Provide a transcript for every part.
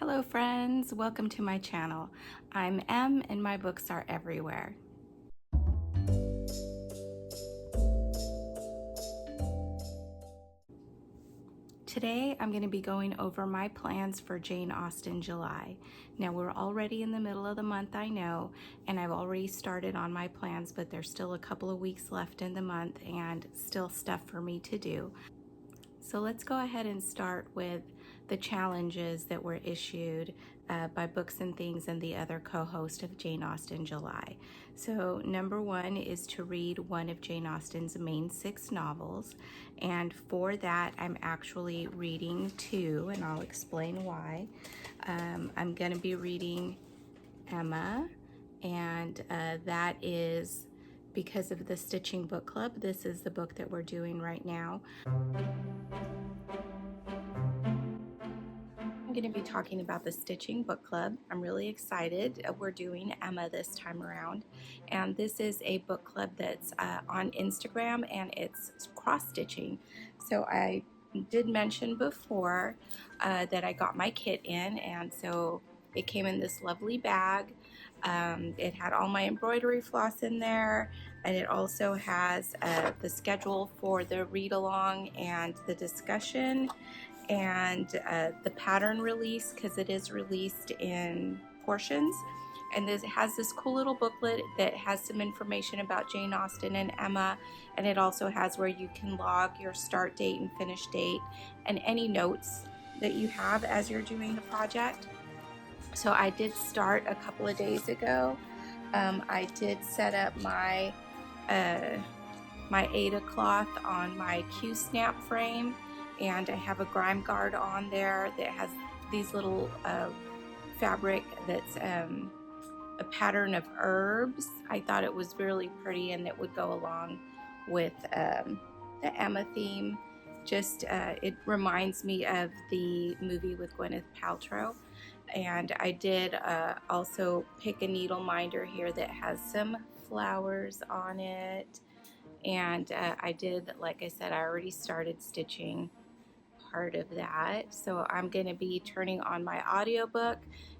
Hello friends, welcome to my channel. I'm Em and my books are everywhere. Today I'm going to be going over my plans for Jane Austen July. Now we're already in the middle of the month, I know, and I've already started on my plans, but there's still a couple of weeks left in the month and still stuff for me to do. So let's go ahead and start with the challenges that were issued by Books and Things and the other co-host of Jane Austen July. So number one is to read one of Jane Austen's main 6 novels, and for that I'm actually reading 2, and I'll explain why. I'm going to be reading Emma, and that is because of the Stitching Book Club. This is the book that we're doing right now. I'm going to be talking about the Stitching Book Club. I'm really excited. We're doing Emma this time around, and this is a book club that's on Instagram, and it's cross-stitching. So I did mention before that I got my kit in, and so it came in this lovely bag. It had all my embroidery floss in there, and it also has the schedule for the read-along and the discussion, and the pattern release, because it is released in portions. And it has this cool little booklet that has some information about Jane Austen and Emma, and it also has where you can log your start date and finish date and any notes that you have as you're doing the project. So I did start a couple of days ago. I did set up my my Ada cloth on my Q-snap frame, and I have a grime guard on there that has these little fabric that's a pattern of herbs. I thought it was really pretty, and it would go along with the Emma theme. Just it reminds me of the movie with Gwyneth Paltrow. And I did also pick a needle minder here that has some flowers on it. And I did, like I said, I already started stitching part of that. So I'm going to be turning on my audiobook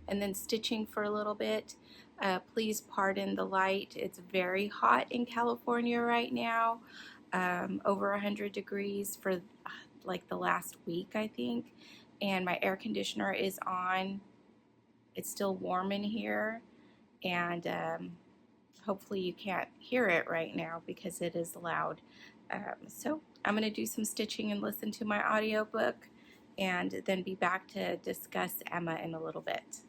and then stitching for a little bit. Please pardon the light. It's very hot in California right now, over 100 degrees for like the last week, I think. And my air conditioner is on. It's still warm in here, and hopefully you can't hear it right now because it is loud. So I'm going to do some stitching and listen to my audiobook, and then be back to discuss Emma in a little bit.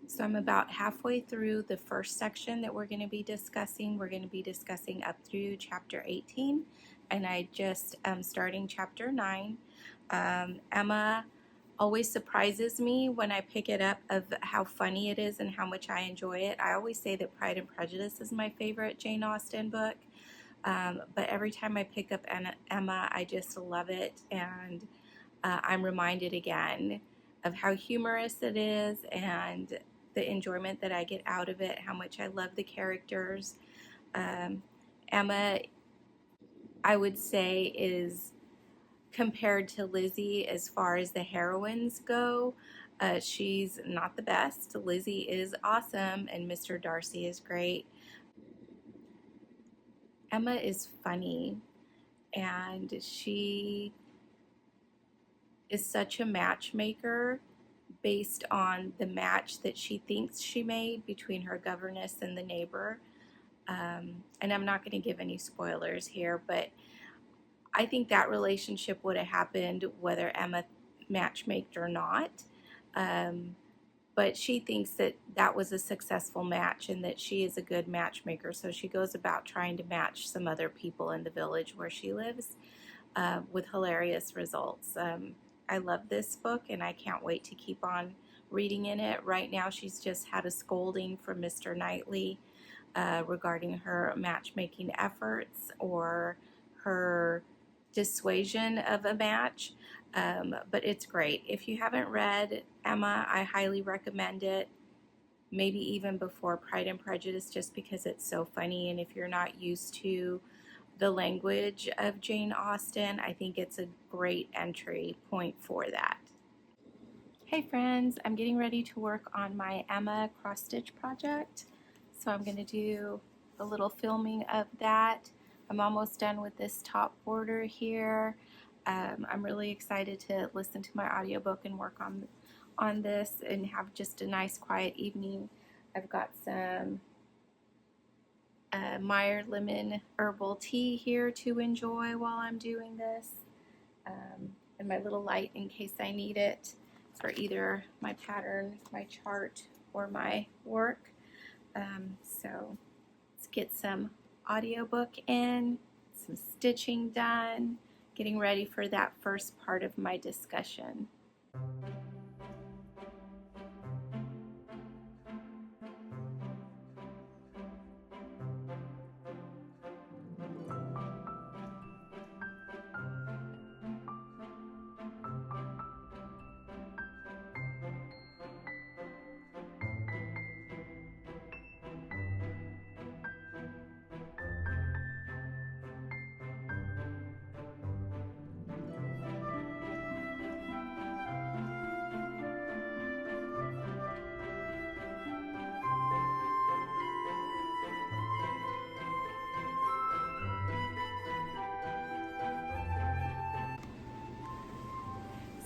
So I'm about halfway through the first section that we're going to be discussing. We're going to be discussing up through chapter 18, and I just am starting chapter 9. Emma always surprises me when I pick it up of how funny it is and how much I enjoy it. I always say that Pride and Prejudice is my favorite Jane Austen book, But every time I pick up Emma, I just love it, and I'm reminded again of how humorous it is and the enjoyment that I get out of it, how much I love the characters. Emma, I would say, is compared to Lizzie as far as the heroines go. She's not the best. Lizzie is awesome, and Mr. Darcy is great. Emma is funny, and she is such a matchmaker based on the match that she thinks she made between her governess and the neighbor. And I'm not going to give any spoilers here, but I think that relationship would have happened whether Emma matchmaked or not. But she thinks that that was a successful match and that she is a good matchmaker. So she goes about trying to match some other people in the village where she lives with hilarious results. I love this book and I can't wait to keep on reading in it. Right now she's just had a scolding from Mr. Knightley regarding her matchmaking efforts or her dissuasion of a match. But it's great. If you haven't read Emma, I highly recommend it. Maybe even before Pride and Prejudice, just because it's so funny, and if you're not used to the language of Jane Austen, I think it's a great entry point for that. Hey friends, I'm getting ready to work on my Emma cross-stitch project, so I'm going to do a little filming of that. I'm almost done with this top border here. I'm really excited to listen to my audiobook and work on this and have just a nice quiet evening. I've got some Meyer lemon herbal tea here to enjoy while I'm doing this, and my little light in case I need it for either my pattern, my chart, or my work. So let's get some audiobook in, some stitching done, getting ready for that first part of my discussion.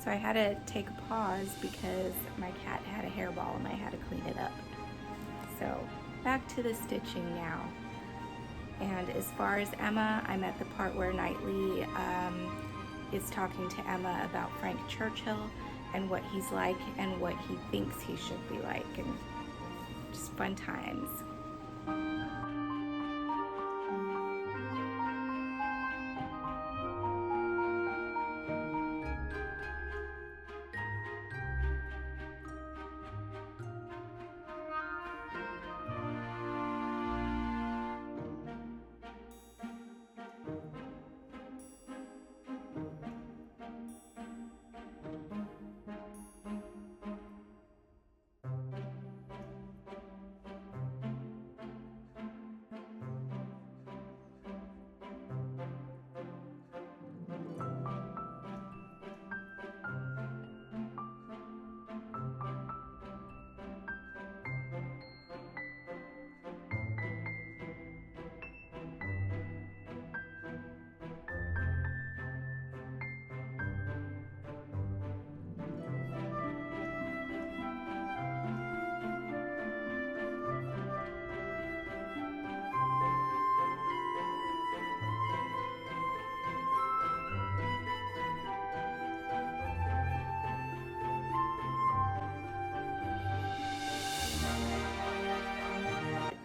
So I had to take a pause because my cat had a hairball and I had to clean it up. So back to the stitching now. And as far as Emma, I'm at the part where Knightley is talking to Emma about Frank Churchill and what he's like and what he thinks he should be like, and just fun times.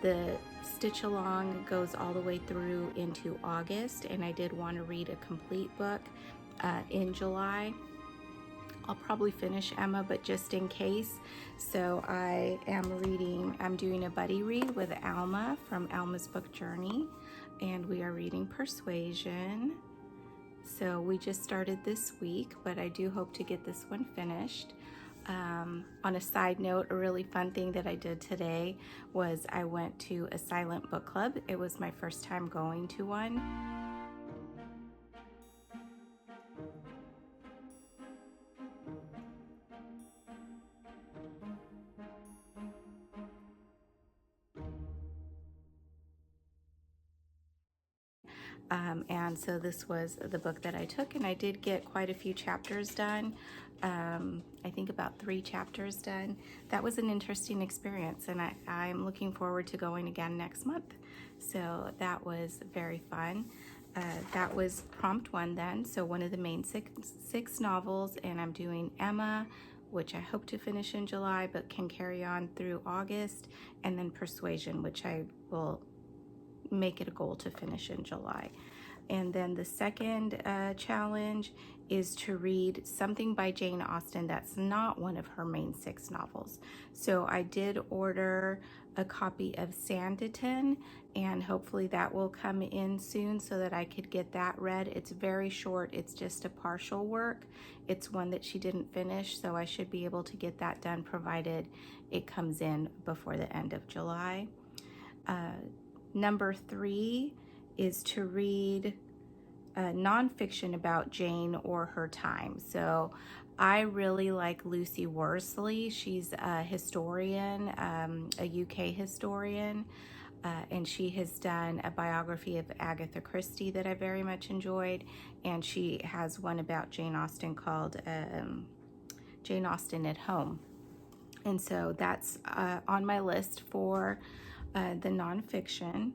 The stitch along goes all the way through into August, and I did want to read a complete book in July. I'll probably finish Emma, but just in case. So I'm doing a buddy read with Alma from Alma's Book Journey. and we are reading Persuasion. So we just started this week, but I do hope to get this one finished. On a side note, a really fun thing that I did today was I went to a silent book club. It was my first time going to one. And so this was the book that I took, and I did get quite a few chapters done. I think about 3 chapters done. That was an interesting experience, and I'm looking forward to going again next month. So that was very fun. That was prompt 1 then, so one of the main six novels, and I'm doing Emma, which I hope to finish in July, but can carry on through August, and then Persuasion, which I will make it a goal to finish in July. And then the second challenge is to read something by Jane Austen that's not one of her main 6 novels. So I did order a copy of Sanditon, and hopefully that will come in soon so that I could get that read. It's very short. It's just a partial work. It's one that she didn't finish, so I should be able to get that done provided it comes in before the end of July. Number 3 is to read nonfiction about Jane or her time. So I really like Lucy Worsley. She's a historian, a UK historian, and she has done a biography of Agatha Christie that I very much enjoyed, and she has one about Jane Austen called Jane Austen at Home. And so that's on my list for the nonfiction.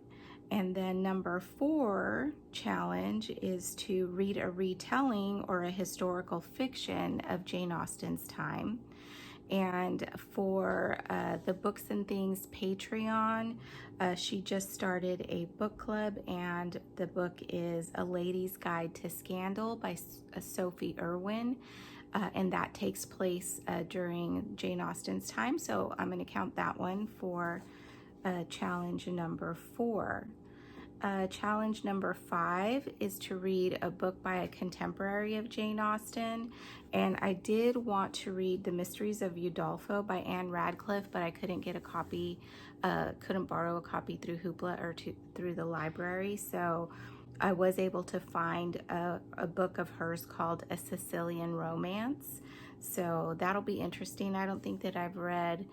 And then number 4 challenge is to read a retelling or a historical fiction of Jane Austen's time. And for the Books and Things Patreon, she just started a book club, and the book is A Lady's Guide to Scandal by Sophie Irwin. And that takes place during Jane Austen's time, so I'm going to count that one for challenge number 4. Challenge number 5 is to read a book by a contemporary of Jane Austen, and I did want to read The Mysteries of Udolpho by Ann Radcliffe, but I couldn't get a copy, couldn't borrow a copy through Hoopla or through the library, so I was able to find a book of hers called A Sicilian Romance, so that'll be interesting. I don't think that I've read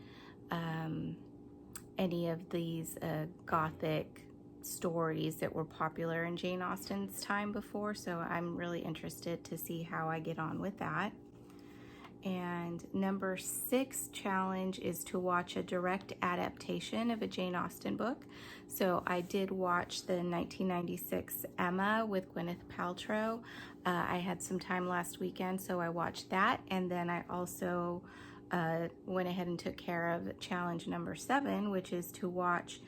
any of these Gothic stories that were popular in Jane Austen's time before, so I'm really interested to see how I get on with that. And number 6 challenge is to watch a direct adaptation of a Jane Austen book. So I did watch the 1996 Emma with Gwyneth Paltrow. I had some time last weekend, so I watched that, and then I also went ahead and took care of challenge number 7, which is to watch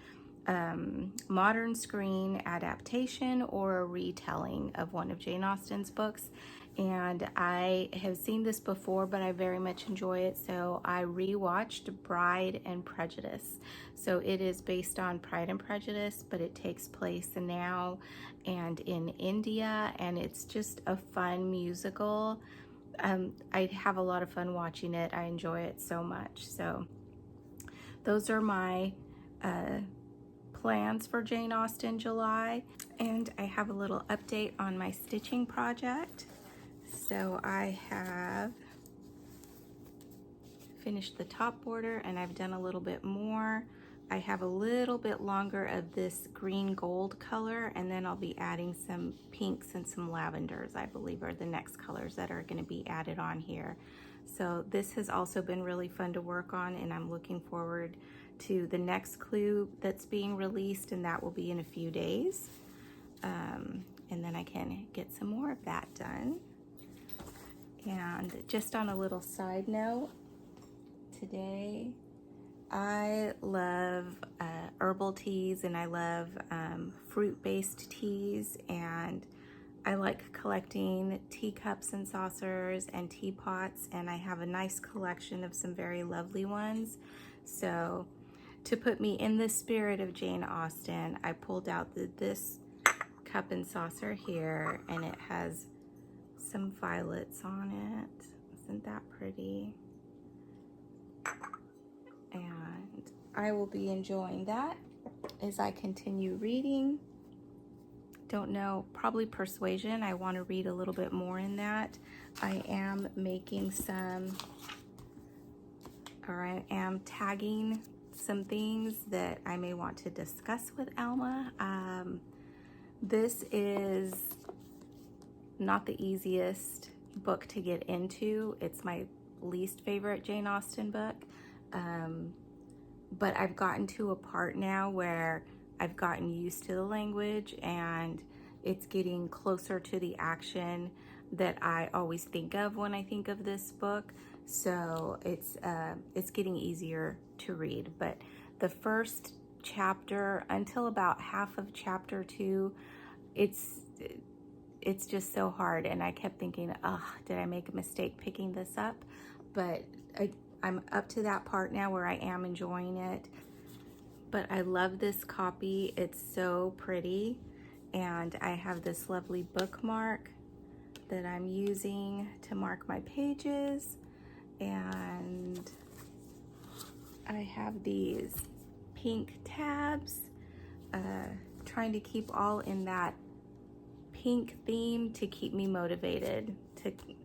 modern screen adaptation or a retelling of one of Jane Austen's books. And I have seen this before, but I very much enjoy it, so I rewatched Bride and Prejudice. So it is based on Pride and Prejudice, but it takes place now and in India, and it's just a fun musical. I have a lot of fun watching it. I enjoy it so much. So those are my plans for Jane Austen July, and I have a little update on my stitching project. So I have finished the top border, and I've done a little bit more. I have a little bit longer of this green gold color, and then I'll be adding some pinks and some lavenders, I believe, are the next colors that are going to be added on here. So this has also been really fun to work on, and I'm looking forward to the next clue that's being released, and that will be in a few days. And then I can get some more of that done. And just on a little side note, today I love herbal teas, and I love fruit-based teas, and I like collecting teacups and saucers and teapots, and I have a nice collection of some very lovely ones. So to put me in the spirit of Jane Austen, I pulled out this cup and saucer here, and it has some violets on it. Isn't that pretty? And I will be enjoying that as I continue reading. Don't know, probably Persuasion. I want to read a little bit more in that. I am making some, or I am tagging some things that I may want to discuss with Alma. This is not the easiest book to get into. It's my least favorite Jane Austen book. But I've gotten to a part now where I've gotten used to the language and it's getting closer to the action that I always think of when I think of this book. So it's getting easier to read. But the first chapter until about half of chapter 2, it's just so hard, and I kept thinking, did I make a mistake picking this up? But I'm up to that part now where I am enjoying it. But I love this copy. It's so pretty, and I have this lovely bookmark that I'm using to mark my pages, and I have these pink tabs, trying to keep all in that pink theme to keep me motivated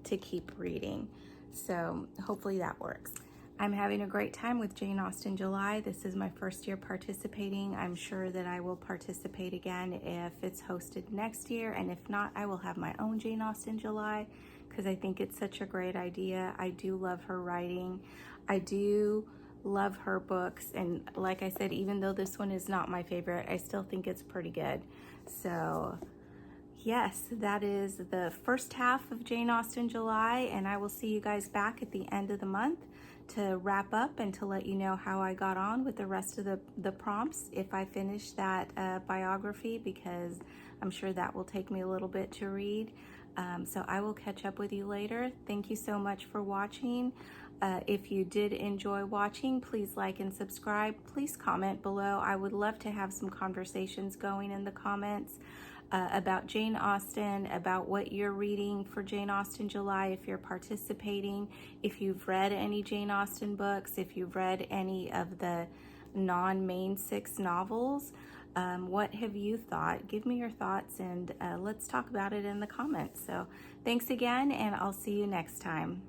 to keep reading. So hopefully that works. I'm having a great time with Jane Austen July. This is my first year participating. I'm sure that I will participate again if it's hosted next year, and if not, I will have my own Jane Austen July because I think it's such a great idea. I do love her writing. I do love her books, and like I said, even though this one is not my favorite, I still think it's pretty good. So yes, that is the first half of Jane Austen July, and I will see you guys back at the end of the month to wrap up and to let you know how I got on with the rest of the prompts if I finish that biography, because I'm sure that will take me a little bit to read. So I will catch up with you later. Thank you so much for watching. If you did enjoy watching, please like and subscribe. Please comment below. I would love to have some conversations going in the comments about Jane Austen, about what you're reading for Jane Austen July, if you're participating, if you've read any Jane Austen books, if you've read any of the non-main 6 novels. What have you thought? Give me your thoughts, and let's talk about it in the comments. So thanks again, and I'll see you next time.